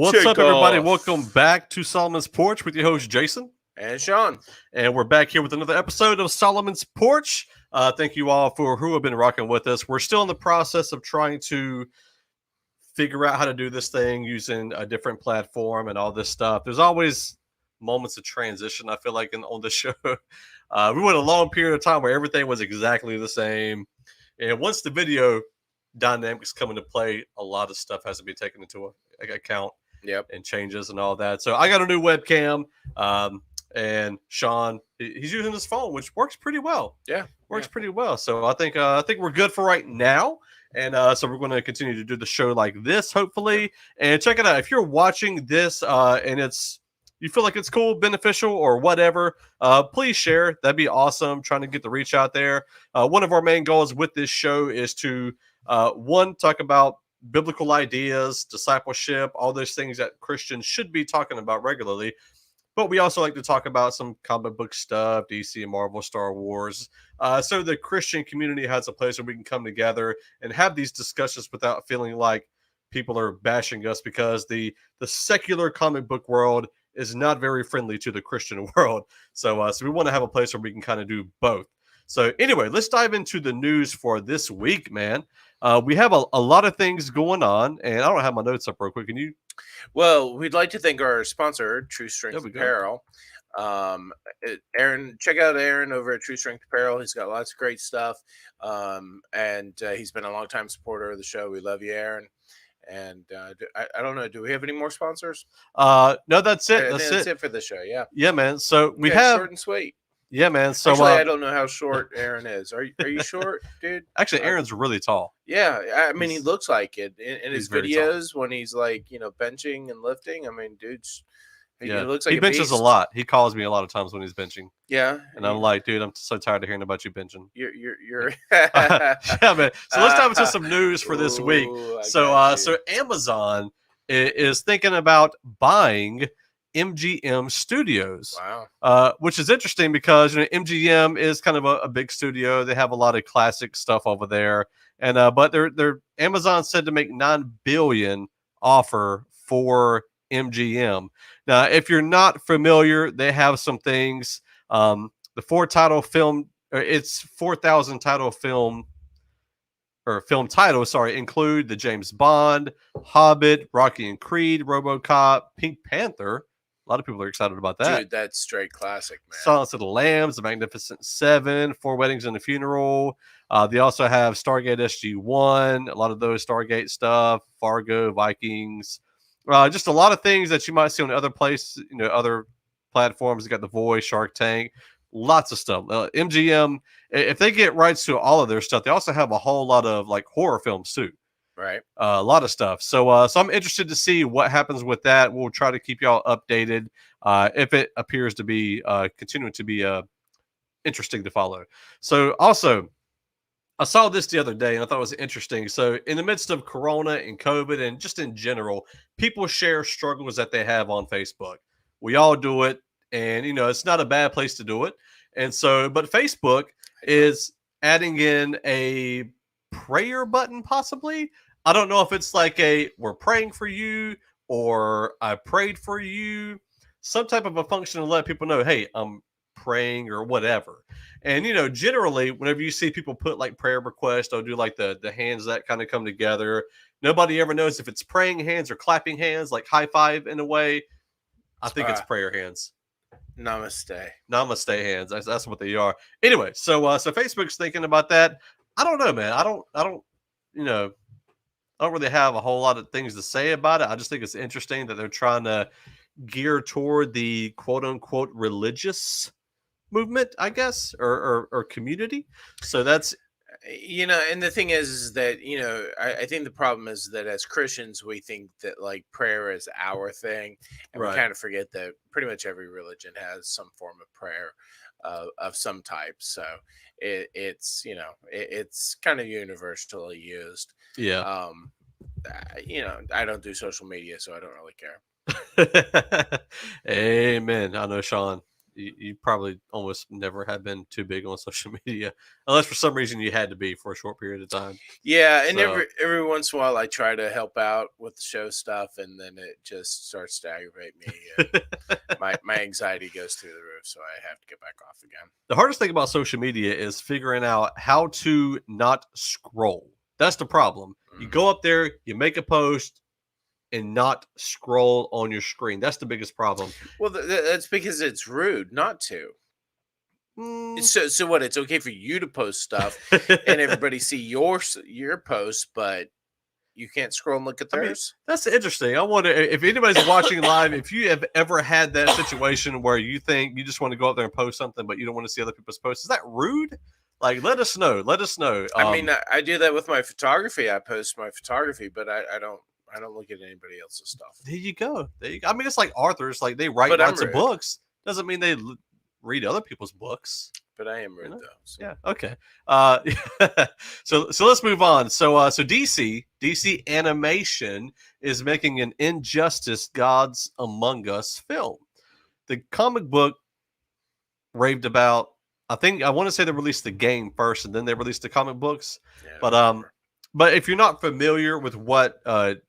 What's up, everybody? Welcome back to Solomon's Porch with your host, Jason and Shawn. And we're back here with another episode of Solomon's Porch. Thank you all for who have been rocking with us. We're still in the process of trying to figure out how to do this thing using a different platform and all this stuff. There's always moments of transition, I feel like, on the show. We went a long period of time where everything was exactly the same. And once the video dynamics come into play, a lot of stuff has to be taken into account. Yep. And changes and all that. So I got a new webcam, and Shawn, he's using his phone, which works pretty well. Yeah, works pretty well. So I think we're good for right now. And so we're going to continue to do the show like this, hopefully. And check it out. If you're watching this and you feel like it's cool, beneficial, or whatever, please share. That'd be awesome. Trying to get the reach out there. One of our main goals with this show is to talk about biblical ideas, discipleship, all those things that Christians should be talking about regularly. But we also like to talk about some comic book stuff, DC and Marvel, Star Wars. So the Christian community has a place where we can come together and have these discussions without feeling like people are bashing us, because the secular comic book world is not very friendly to the Christian world. So we want to have a place where we can kind of do both. So anyway, let's dive into the news for this week, man. We have a lot of things going on, and I don't have my notes up real quick. Can you? Well, we'd like to thank our sponsor, True Strength Apparel. Aaron, check out Aaron over at True Strength Apparel. He's got lots of great stuff, and he's been a long-time supporter of the show. We love you, Aaron. And I don't know. Do we have any more sponsors? No, that's it. That's it for the show. Yeah, man. So we have short and sweet. Yeah, man. So actually, I don't know how short Aaron is. Are you short, dude? Actually, Aaron's really tall. Yeah, I mean, he looks like it in his videos when he's like, benching and lifting. I mean, dude's he looks like he benches a lot. He calls me a lot of times when he's benching. Yeah, and I'm like, dude, I'm so tired of hearing about you benching. You're yeah, man. So let's dive into some news for this week. So Amazon is thinking about buying MGM Studios. Wow. Which is interesting because MGM is kind of a big studio. They have a lot of classic stuff over there, and but they're Amazon said to make $9 billion offer for MGM. Now, if you're not familiar, they have some things. The 4,000 title film titles, include the James Bond, Hobbit, Rocky and Creed, RoboCop, Pink Panther. A lot of people are excited about that. Dude, that's straight classic, man. Silence of the Lambs, The Magnificent Seven, Four Weddings and a Funeral. They also have Stargate SG-1, a lot of those Stargate stuff, Fargo, Vikings. Just a lot of things that you might see on other places, other platforms. They got The Voice, Shark Tank, lots of stuff. MGM, if they get rights to all of their stuff, they also have a whole lot of like horror films too. Right. A lot of stuff. So I'm interested to see what happens with that. We'll try to keep y'all updated if it appears to be continuing to be interesting to follow. So also, I saw this the other day and I thought it was interesting. So in the midst of Corona and COVID and just in general, people share struggles that they have on Facebook. We all do it, and it's not a bad place to do it. And so, but Facebook is adding in a prayer button, possibly. I don't know if it's like we're praying for you or I prayed for you, some type of a function to let people know, hey, I'm praying or whatever. And generally whenever you see people put like prayer requests, they'll do like the hands that kind of come together. Nobody ever knows if it's praying hands or clapping hands, like high five in a way. I think it's prayer hands. Namaste hands. That's what they are. Anyway, so Facebook's thinking about that. I don't know, man. I don't really have a whole lot of things to say about it. I just think it's interesting that they're trying to gear toward the quote unquote religious movement, I guess, or community. So that's, and the thing is that, I think the problem is that as Christians, we think that like prayer is our thing. And we kind of forget that pretty much every religion has some form of prayer of some type. So it's kind of universally used. Yeah. I don't do social media, so I don't really care. Amen. I know Shawn. you probably almost never have been too big on social media, unless for some reason you had to be for a short period of time. Yeah, and So every once in a while I try to help out with the show stuff, and then it just starts to aggravate me, and my anxiety goes through the roof, so I have to get back off again. the hardest thing about social media is figuring out how to not scroll. That's the problem. You go up there, you make a post, and not scroll on your screen. That's the biggest problem. Well, that's because it's rude not to. Mm. So what? It's okay for you to post stuff and everybody see your post, but you can't scroll and look at I mean, theirs. that's interesting. I wonder if anybody's watching live, if you have ever had that situation where you think you just want to go out there and post something, but you don't want to see other people's posts. Is that rude? Like, let us know. Let us know. I mean, I do that with my photography. I post my photography, but I don't look at anybody else's stuff. There you go. There you go. I mean, it's like authors. Like, they write But I'm lots of rude. books. Doesn't mean they read other people's books. But I am rude, You know? though. So. Yeah. Okay. So let's move on. So DC Animation is making an Injustice Gods Among Us film. The comic book raved about. I want to say they released the game first, and then they released the comic books. Yeah, But if you're not familiar with what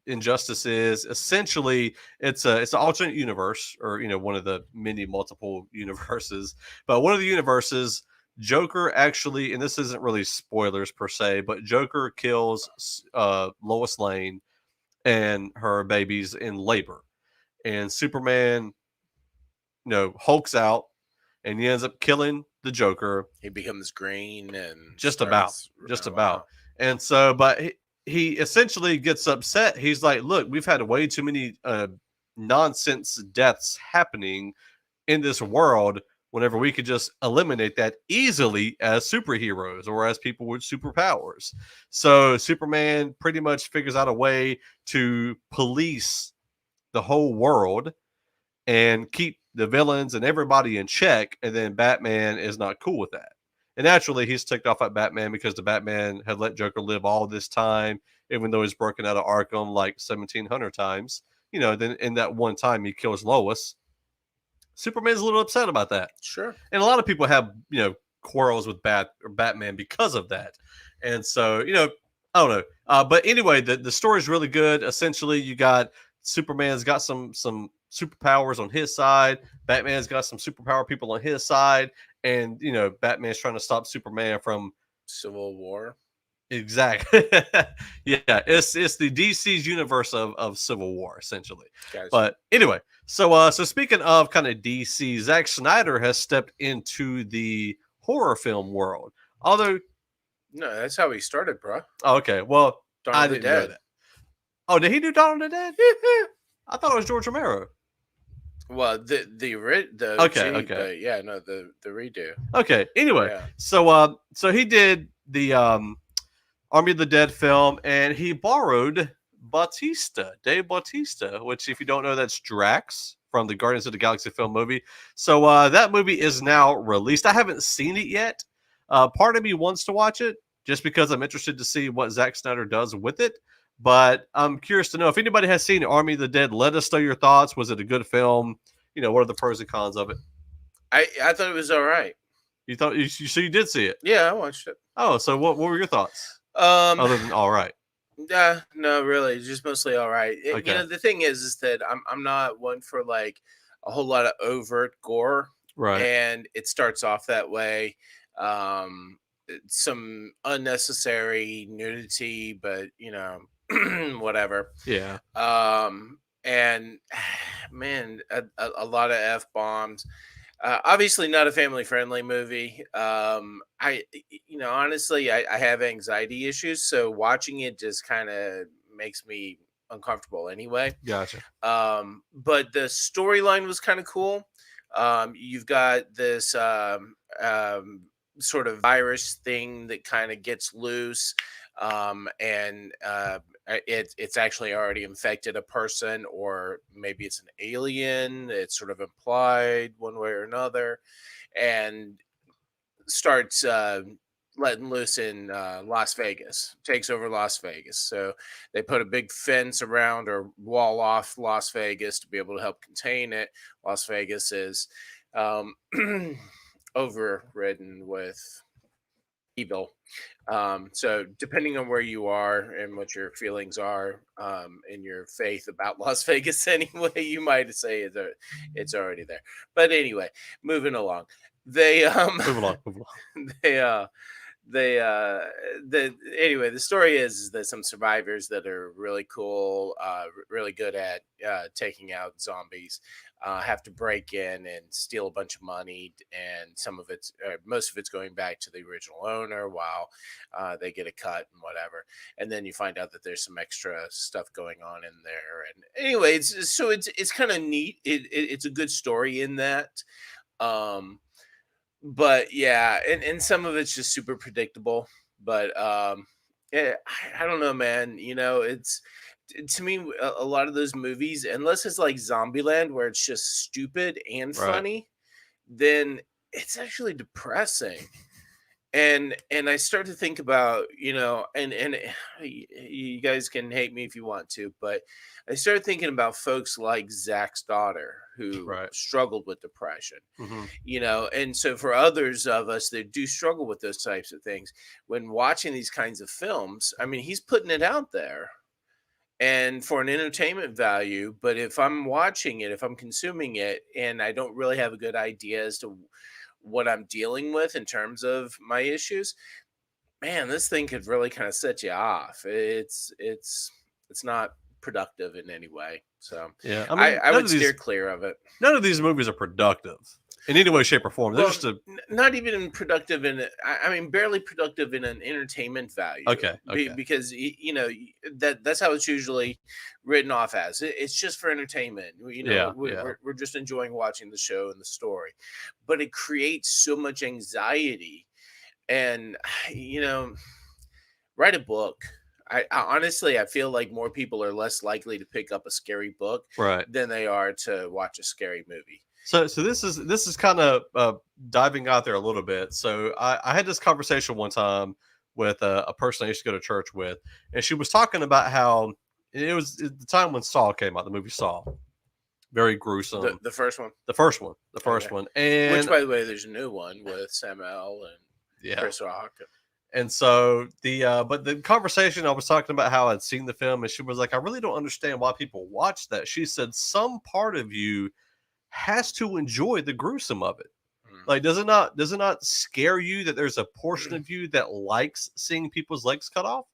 Injustice is, essentially it's an alternate universe, or one of the many multiple universes. But one of the universes, Joker actually, and this isn't really spoilers per se, but Joker kills Lois Lane and her babies in labor, and Superman, hulks out, and he ends up killing the Joker. he becomes green and Just about. Wow. And so, but he essentially gets upset. He's like, look, we've had way too many nonsense deaths happening in this world whenever we could just eliminate that easily as superheroes or as people with superpowers. So Superman pretty much figures out a way to police the whole world and keep the villains and everybody in check. And then Batman is not cool with that. And naturally, he's ticked off at Batman because the Batman had let Joker live all this time, even though he's broken out of Arkham like 1,700 times. Then in that one time he kills Lois. Superman's a little upset about that. Sure. And a lot of people have, quarrels with Batman because of that. And so, I don't know. But anyway, the story is really good. Essentially, you got Superman's got some superpowers on his side. Batman's got some superpower people on his side. And, Batman's trying to stop Superman from Civil War. Exactly. Yeah, it's the DC's universe of Civil War, essentially. Gotcha. But anyway, so speaking of kind of DC, Zack Snyder has stepped into the horror film world. Although, no, that's how he started, bro. Okay, well, Dawn I of the didn't know Dead. that. Oh, did he do Dawn of the Dead? I thought it was George Romero. Well, the Okay, OG, okay. but yeah, no, the redo. Okay. Anyway, Yeah. so he did the Army of the Dead film, and he borrowed Dave Bautista, which, if you don't know, that's Drax from the Guardians of the Galaxy film movie. So that movie is now released. I haven't seen it yet. Part of me wants to watch it just because I'm interested to see what Zack Snyder does with it. But I'm curious to know if anybody has seen Army of the Dead. Let us know your thoughts. Was it a good film? What are the pros and cons of it? I thought it was all right. You thought so? You did see it? Yeah, I watched it. Oh, so what were your thoughts? Other than all right. Yeah, no, really, just mostly all right. Okay. The thing is that I'm not one for like a whole lot of overt gore, Right. and it starts off that way. Some unnecessary nudity, but whatever. Yeah. And man, a lot of F-bombs. Obviously not a family friendly movie. Honestly, I have anxiety issues, so watching it just kind of makes me uncomfortable anyway. Gotcha. But the storyline was kind of cool. You've got this sort of virus thing that kind of gets loose, and it's actually already infected a person, or maybe it's an alien. It's sort of implied one way or another, and starts letting loose in Las Vegas, takes over Las Vegas. So they put a big fence around or wall off Las Vegas to be able to help contain it. Las Vegas is um, overridden with evil. So depending on where you are and what your feelings are in your faith about Las Vegas, anyway, you might say it's already there. But anyway, moving along, they Move along. Move along. they they the anyway the story is that some survivors that are really cool, really good at taking out zombies, have to break in and steal a bunch of money, and most of it's going back to the original owner, while they get a cut and whatever. And then you find out that there's some extra stuff going on in there. And anyway, it's kind of neat. It's a good story in that. um but yeah, and some of it's just super predictable. But yeah, I don't know, man. It's to me a lot of those movies, unless it's like Zombieland where it's just stupid and Right. funny, then it's actually depressing. And I start to think about, and you guys can hate me if you want to, but I started thinking about folks like Zach's daughter who Right. struggled with depression. Mm-hmm. And so for others of us that do struggle with those types of things, when watching these kinds of films, I mean, he's putting it out there and for an entertainment value. But if I'm watching it, if I'm consuming it, and I don't really have a good idea as to what I'm dealing with in terms of my issues, man, this thing could really kind of set you off. It's not productive in any way. So Yeah, I mean, I would steer clear of it. none of these movies are productive in any way, shape, or form. They're Well, just not even productive I mean, barely productive in an entertainment value. Okay. Because that's how it's usually written off as. It's just for entertainment. Yeah. We're just enjoying watching the show and the story, but it creates so much anxiety. And write a book. I honestly, I feel like more people are less likely to pick up a scary book Right. than they are to watch a scary movie. So this is kind of diving out there a little bit. So I had this conversation one time with a person I used to go to church with, and she was talking about how it was at the time when Saw came out, the movie Saw, very gruesome. The first one. The first one, and Which, by the way, there's a new one with Samuel and Chris Rock. And so but the conversation, I was talking about how I'd seen the film, and she was like, I really don't understand why people watch that. She said, some part of you has to enjoy the gruesome of it. Like, does it not scare you that there's a portion of you that likes seeing people's legs cut off?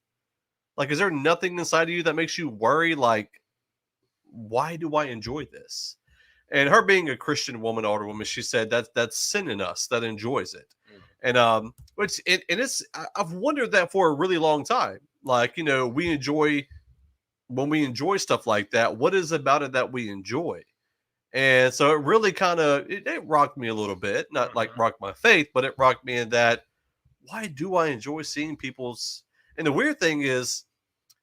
Like, is there nothing inside of you that makes you worry, like, why do I enjoy this? And her being a Christian woman, older woman, she said that's sin in us that enjoys it. And I've wondered that for a really long time. Like, when we enjoy stuff like that, what is about it that we enjoy? And so it really kind of it rocked me a little bit, not like rocked my faith, but it rocked me in that, why do I enjoy seeing people's? And the weird thing is,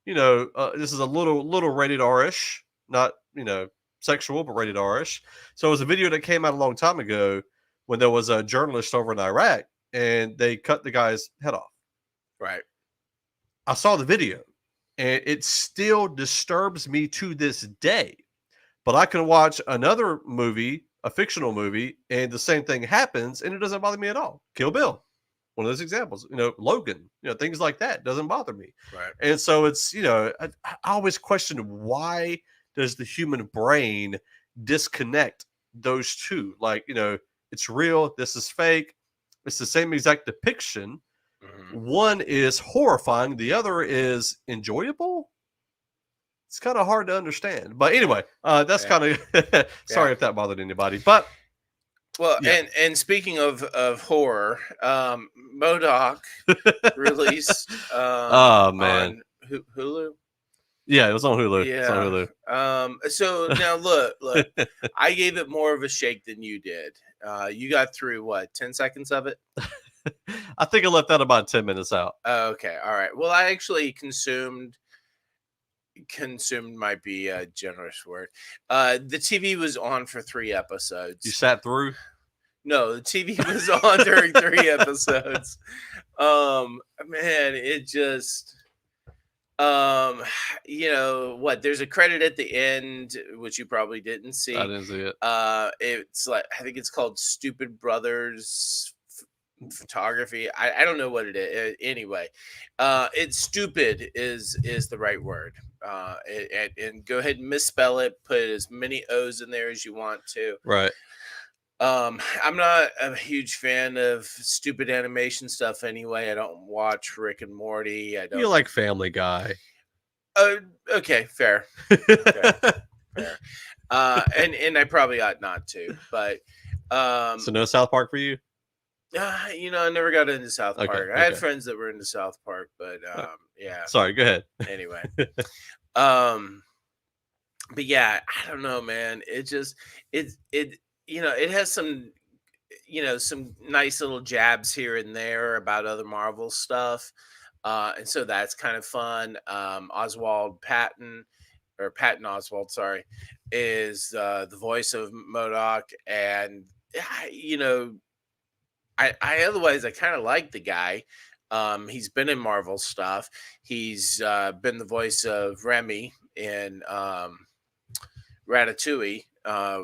this is a little rated R-ish, not sexual, but rated R-ish. So it was a video that came out a long time ago when there was a journalist over in Iraq, and they cut the guy's head off. Right. I saw the video, and it still disturbs me to this day. But I can watch another movie, a fictional movie, and the same thing happens, and it doesn't bother me at all. Kill Bill, one of those examples. Logan, things like that doesn't bother me. Right. And so it's, I always question, why does the human brain disconnect those two? Like, it's real, this is fake. It's the same exact depiction. Mm-hmm. One is horrifying, the other is enjoyable. It's kind of hard to understand. But anyway, that's kind of sorry if that bothered anybody. But well, and speaking of horror, M.O.D.O.K released on Hulu. Yeah, it was on Hulu. Yeah. It's on Hulu. So now look, I gave it more of a shake than you did. You got through what, 10 seconds of it? I think I left that about 10 minutes out. Okay, all right. Well, I actually consumed might be a generous word. The TV was on for 3 episodes. You sat through? No, the TV was on during 3 episodes. Man, it just You know what? There's a credit at the end, which you probably didn't I see. didn't see it. It's like I think it's called Stupid Brothers Photography. I don't know what it is. Anyway, it's stupid is the right word. And go ahead and misspell it. Put as many O's in there as you want to. Right. I'm not a huge fan of stupid animation stuff anyway. I don't watch Rick and Morty. I don't. You like Family Guy. Okay, fair. Okay, fair. And I probably ought not to, but So no South Park for you? you know, I never got into South Park. Okay, I had okay. friends that were into South Park, but yeah. Sorry, go ahead. Anyway, um, but yeah, I don't know, man. It you know, it has some some nice little jabs here and there about other Marvel stuff. And so that's kind of fun. Oswald Patton, or Patton Oswald, sorry, is the voice of M.O.D.O.K. And you know, I otherwise I kind of like the guy. He's been in Marvel stuff. He's been the voice of Remy in Ratatouille. I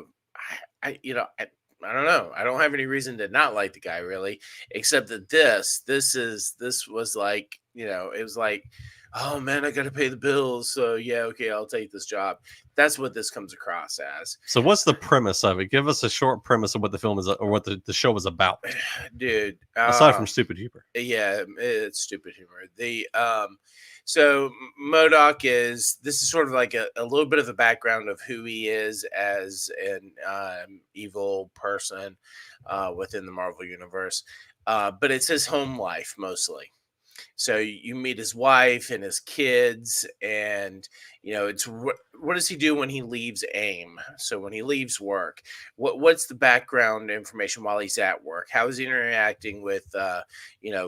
don't know. I don't have any reason to not like the guy really, except that this was like, it was like, oh man, I got to pay the bills. So yeah, okay, I'll take this job. That's what this comes across as. So what's the premise of it? Give us a short premise of what the film is, or what the show is about. Dude, aside from stupid humor. Yeah, it's stupid humor. So M.O.D.O.K. this is sort of like a little bit of a background of who he is as an evil person within the Marvel universe, but it's his home life mostly. So you meet his wife and his kids, and it's what does he do when he leaves AIM? So when he leaves work, what's the background information while he's at work? How is he interacting with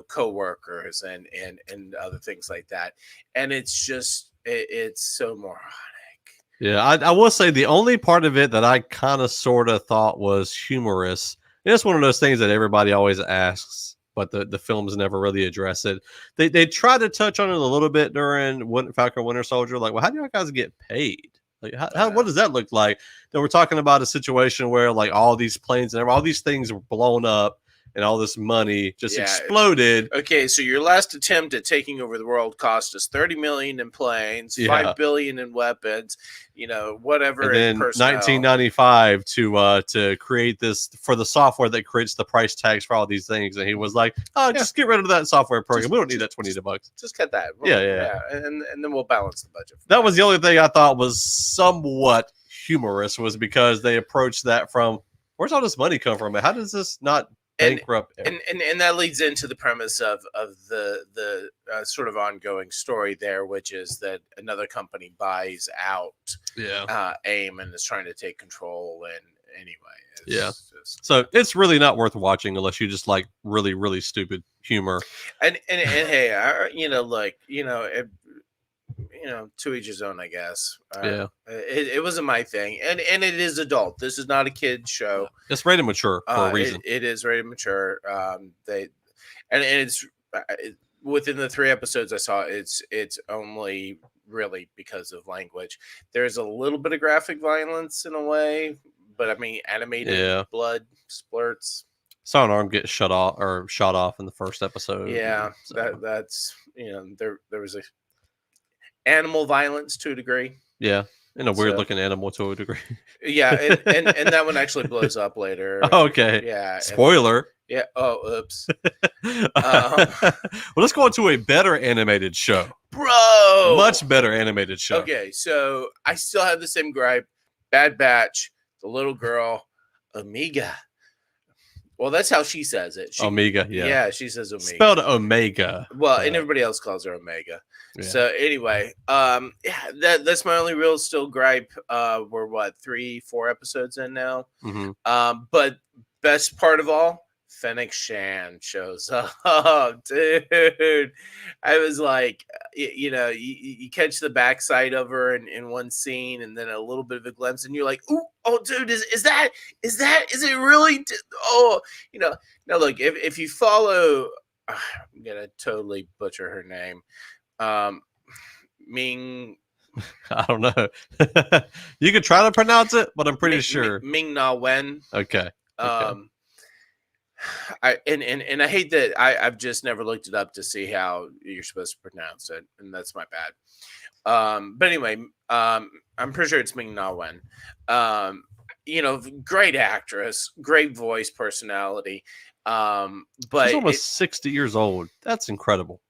coworkers and other things like that? And it's just it's so moronic. Yeah, I will say the only part of it that I kind of sort of thought was humorous, and it's one of those things that everybody always asks, but the films never really address it. They try to touch on it a little bit during Falcon Winter Soldier. Like, well, how do you guys get paid? Like, what does that look like? Then we're talking about a situation where like all these planes and all these things were blown up, and all this money just exploded. Okay, so your last attempt at taking over the world cost us $30 million in planes, $5 billion in weapons, whatever. And then 1995 to create this for the software that creates the price tags for all these things, and he was like, "Oh, just get rid of that software program. We don't need that $20. Just cut that. Yeah. And then we'll balance the budget." That was the only thing I thought was somewhat humorous, was because they approached that from, where's all this money come from? How does this not bankrupt? And that leads into the premise of the sort of ongoing story there, which is that another company buys out AIM and is trying to take control. And anyway, so it's really not worth watching unless you just like really, really stupid humor. And hey, to each his own, I guess. It wasn't my thing, and it is adult. This is not a kid show. It's rated mature for a reason. It is rated mature. It's within the 3 episodes I saw. It's only really because of language. There's a little bit of graphic violence in a way, but I mean animated blood splurts. Saw an arm get shot off in the first episode. Yeah, that's there was a animal violence to a degree. Yeah, and a weird looking animal to a degree. Yeah, and that one actually blows up later. Okay. Yeah. Spoiler. Yeah. Oh, oops. Well, let's go on to a better animated show. Bro! Much better animated show. Okay, so I still have the same gripe. Bad Batch, the little girl, Omega. Well, that's how she says it. Omega, yeah. Yeah, she says Omega. Spelled Omega. Well, and everybody else calls her Omega. Yeah. So anyway, that's my only real still gripe. We're 3-4 episodes in now. Mm-hmm. But best part of all, Fennec Shan shows up, dude. I was like, you catch the backside of her in one scene, and then a little bit of a glimpse, and you're like, oh, dude, is it really? Oh, now look, if you follow, I'm gonna totally butcher her name. Ming. I don't know. You could try to pronounce it, but I'm pretty sure. Ming-Na Wen. Okay. And I hate that I've just never looked it up to see how you're supposed to pronounce it, and that's my bad. But anyway, I'm pretty sure it's Ming-Na Wen. Great actress, great voice personality. But she's almost 60 years old. That's incredible.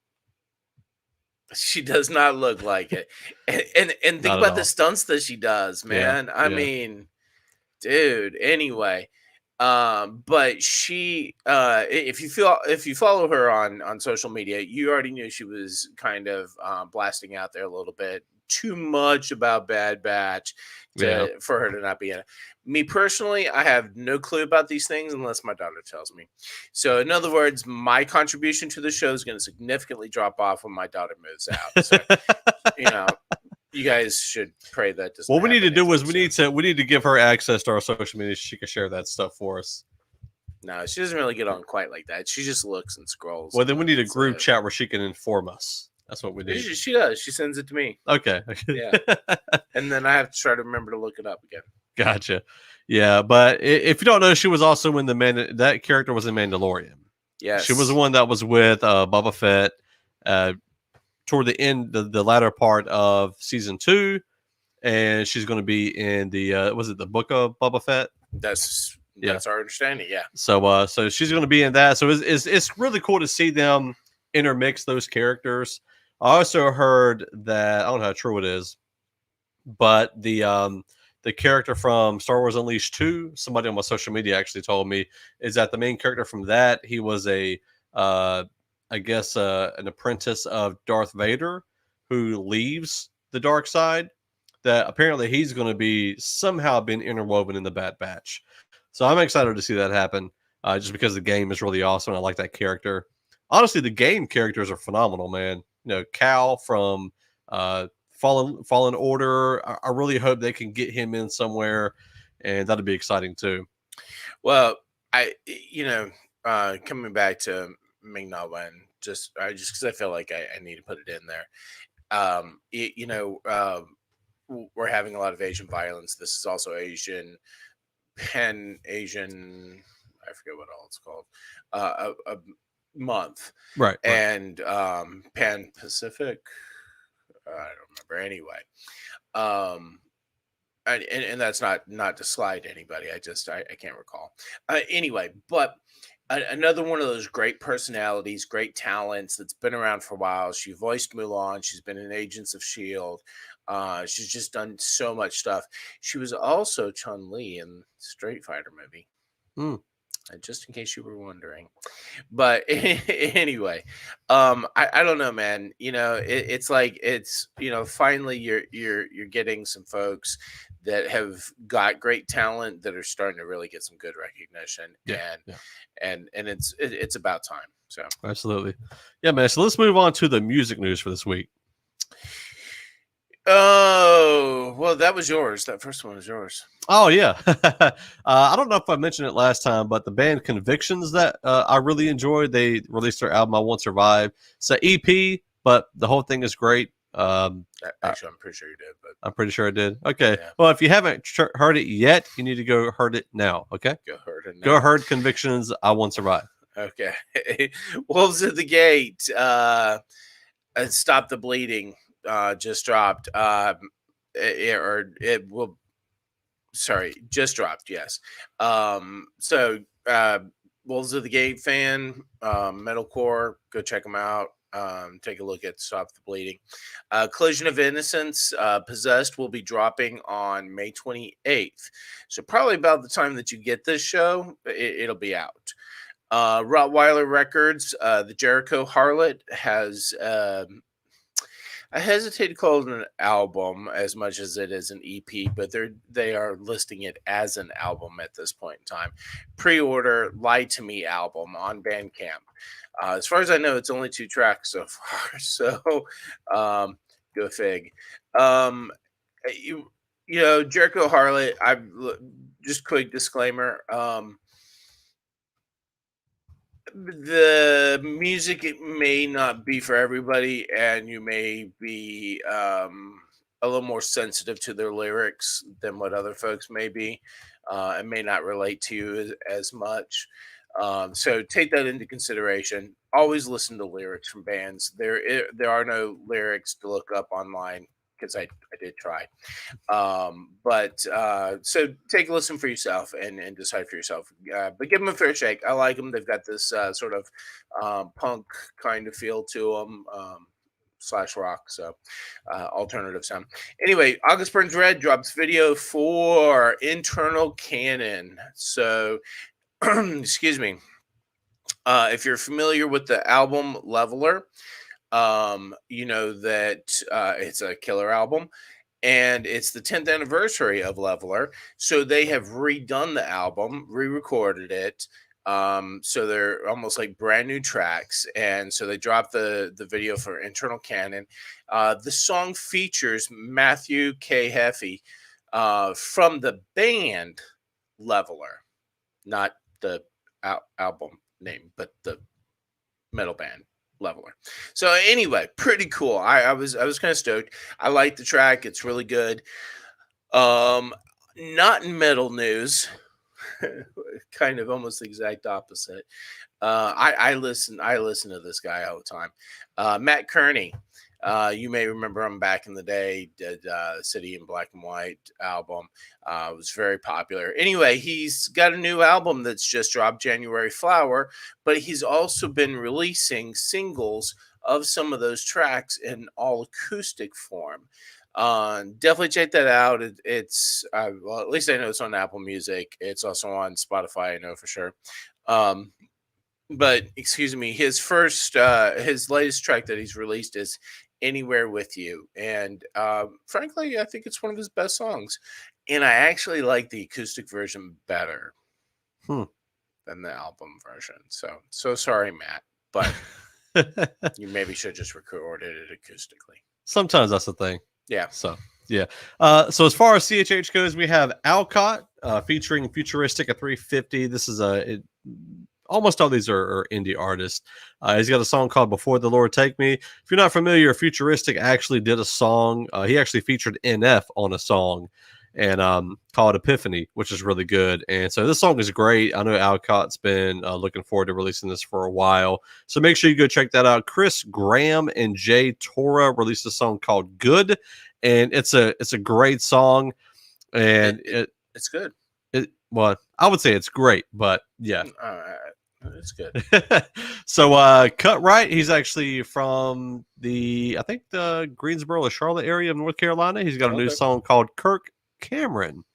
She does not look like it. And think about the stunts that she does, man. I mean, dude, anyway. But she if you follow her on social media, you already knew she was kind of blasting out there a little bit too much about Bad Batch for her to not be in it. Me personally, I have no clue about these things unless my daughter tells me. So in other words, my contribution to the show is going to significantly drop off when my daughter moves out. So, you guys should pray that doesn't. What we need to do is we need to give her access to our social media so she can share that stuff for us. No, she doesn't really get on quite like that. She just looks and scrolls. Well, then we need a group chat where she can inform us. That's what we need. She does. She sends it to me. Okay. Yeah. And then I have to try to remember to look it up again. Gotcha. Yeah, but if you don't know, she was also in that character was in Mandalorian. Yes. She was the one that was with Boba Fett toward the end, the latter part of season 2, and she's going to be in the was it the Book of Boba Fett? That's our understanding. Yeah. So she's going to be in that. So it's really cool to see them intermix those characters. I also heard that, I don't know how true it is, but the character from Star Wars Unleashed 2, somebody on my social media actually told me, is that the main character from that, he was an apprentice of Darth Vader who leaves the dark side, that apparently he's going to be somehow been interwoven in the Bad Batch. So I'm excited to see that happen, just because the game is really awesome. I like that character. Honestly, the game characters are phenomenal, man. Cal from Fallen Order. I really hope they can get him in somewhere, and that'd be exciting too. Well, coming back to Ming-Na Wen, just because I feel like I need to put it in there. We're having a lot of Asian violence. This is also Asian, Pan-Asian, I forget what all it's called, a month. Right. And Pan-Pacific, I don't remember anyway. And that's not to slide anybody. I can't recall. Anyway, but another one of those great personalities, great talents that's been around for a while. She voiced Mulan. She's been in Agents of S.H.I.E.L.D. She's just done so much stuff. She was also Chun-Li in the Street Fighter movie. Just in case you were wondering. But anyway, I don't know, man. It's like finally you're getting some folks that have got great talent that are starting to really get some good recognition. And it's about time. So absolutely. Yeah, man. So let's move on to the music news for this week. Oh, well, that was yours. That first one was yours. Oh, yeah. I don't know if I mentioned it last time, but the band Convictions that I really enjoyed, they released their album I Won't Survive. It's an EP, but the whole thing is great. Actually, I'm pretty sure you did. But I'm pretty sure I did. Okay. Yeah. Well, if you haven't heard it yet, you need to go heard it now. Okay. Go heard Convictions I Won't Survive. Okay. Wolves at the Gate. Stop the Bleeding. Just dropped. Just dropped. Yes. So Wolves of the Gate fan, metalcore, go check them out. Take a look at Stop the Bleeding. Collision of Innocence, Possessed will be dropping on May 28th. So probably about the time that you get this show, it'll be out. Rottweiler Records, the Jericho Harlot has I hesitate to call it an album as much as it is an EP, but they are listing it as an album at this point in time. Pre-order Lie to Me album on Bandcamp. As far as I know, it's only 2 tracks so far. So go fig. Jericho Harlot. Just quick disclaimer. The music, it may not be for everybody, and you may be a little more sensitive to their lyrics than what other folks may be, and may not relate to you as much. So take that into consideration. Always listen to lyrics from bands. There are no lyrics to look up online, because I did try. But so take a listen for yourself, and decide for yourself. But give them a fair shake. I like them. They've got this sort of punk kind of feel to them. Slash rock, so alternative sound. Anyway, August Burns Red drops video for Internal Canon. So, excuse me. If you're familiar with the album Leveler, you know that it's a killer album, and it's the 10th anniversary of Leveler. So they have redone the album, re-recorded it. So they're almost like brand new tracks. And so they dropped the video for Internal Canon. The song features Matthew K. Heffy from the band Leveler, not the album name, but the metal band Leveler. So anyway, pretty cool. I was kind of stoked. I like the track. It's really good. Not in metal news. Kind of almost the exact opposite. I listen to this guy all the time. Matt Kearney. You may remember him back in the day, did City in Black and White album. Was very popular. Anyway, he's got a new album that's just dropped, January Flower, but he's also been releasing singles of some of those tracks in all acoustic form. Definitely check that out. It's well, at least I know it's on Apple Music. It's also on Spotify, I know for sure. But excuse me, his latest track that he's released is Anywhere With You, and frankly, I think it's one of his best songs, and I actually like the acoustic version better than the album version. So sorry, Matt, but you maybe should just recorded it acoustically. Sometimes that's the thing. Yeah. So yeah. So as far as CHH goes, we have Alcott featuring Futuristic at 350. This is almost all these are indie artists. He's got a song called Before the Lord Take Me. If you're not familiar, Futuristic actually did a song. He actually featured NF on a song and called Epiphany, which is really good. And so this song is great. I know Alcott's been looking forward to releasing this for a while. So make sure you go check that out. Chris Graham and Jay Tora released a song called Good. And it's a great song. And it's good. Well, I would say it's great, but yeah. It's good. So Cut Right, he's actually from the Greensboro or Charlotte area of North Carolina. He's got a new song called Kirk Cameron.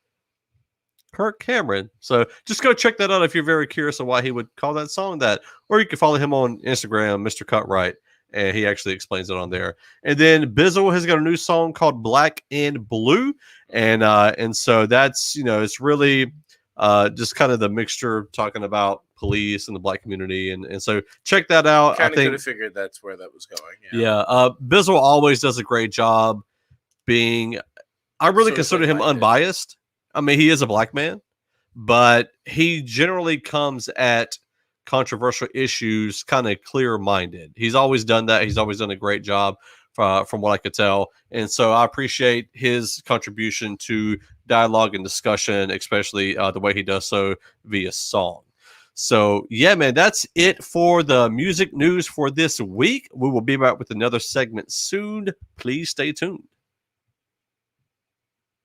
So just go check that out if you're very curious of why he would call that song that. Or you can follow him on Instagram, Mr. Cut Right, and he actually explains it on there. And then Bizzle has got a new song called Black and Blue. And so that's, it's really just kind of the mixture talking about police and the black community, and so check that out. I think could have figured that's where that was going. Yeah. Bizzle always does a great job being. I really consider him unbiased. I mean, he is a black man, but he generally comes at controversial issues kind of clear-minded. He's always done that. He's always done a great job. From what I could tell. And so I appreciate his contribution to dialogue and discussion, especially the way he does so via song. So, yeah, man, that's it for the music news for this week. We will be back with another segment soon. Please stay tuned.